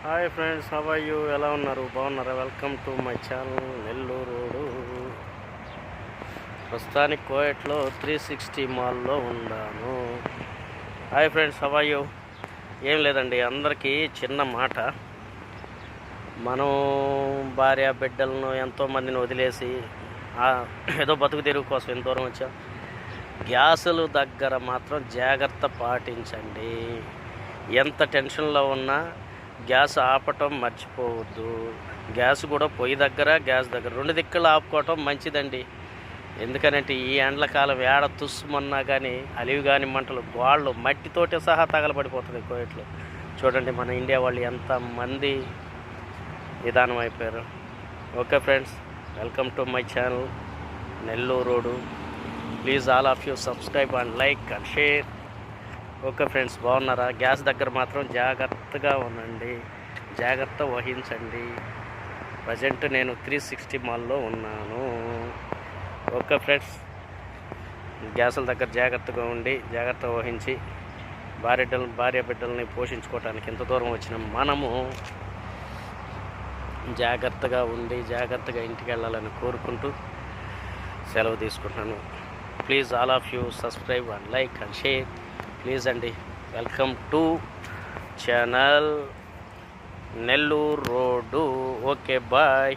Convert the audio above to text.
Hi friends, how are you? ఎలా ఉన్నారు? బాగున్నారా? Welcome to my channel Nellore road. ప్రస్తుతానికి కోయట్లో 360 మాల్లో ఉన్నాను. Hi friends, how are you? ఏం లేదండి, అందరికీ చిన్న మాట. మనం భార్య బిడ్డలను ఎంతోమందిని వదిలేసి ఏదో బతుకు తెరువు కోసం ఎంత దూరం వచ్చాం. గ్యాసుల దగ్గర మాత్రం జాగ్రత్త పాటించండి. ఎంత టెన్షన్లో ఉన్నా గ్యాస్ ఆపటం మర్చిపోవద్దు. గ్యాస్ కూడా పొయ్యి దగ్గర, గ్యాస్ దగ్గర 2 దిక్కులు ఆపుకోవటం మంచిదండి. ఎందుకనంటే ఈ ఎండ్ల కాలం ఏడ తుస్సుమన్నా కానీ అలివి కాని మంటలు గోళ్ళు మట్టితోటి సహా తగలబడిపోతుంది కోయట్లో. చూడండి మన ఇండియా వాళ్ళు ఎంతమంది విధానం అయిపోయారు. Okay friends, welcome to my channel Nellore road. Please all of you subscribe and like and share. Okay friends, బాగున్నారా? గ్యాస్ దగ్గర మాత్రం జాగ్రత్తగా ఉండండి, జాగ్రత్త వహించండి. ప్రజెంట్ నేను 360 మాల్లో ఉన్నాను. ఓకే ఫ్రెండ్స్, గ్యాసుల దగ్గర జాగ్రత్తగా ఉండి జాగ్రత్త వహించి భార్య బిడ్డల్ని పోషించుకోవడానికి ఎంత దూరం వచ్చిన మనము జాగ్రత్తగా ఉండి జాగ్రత్తగా ఇంటికి వెళ్ళాలని కోరుకుంటూ సెలవు తీసుకుంటున్నాను. Please all of you subscribe and like and share. Please అండి, welcome to channel Nellore road. Okay, bye.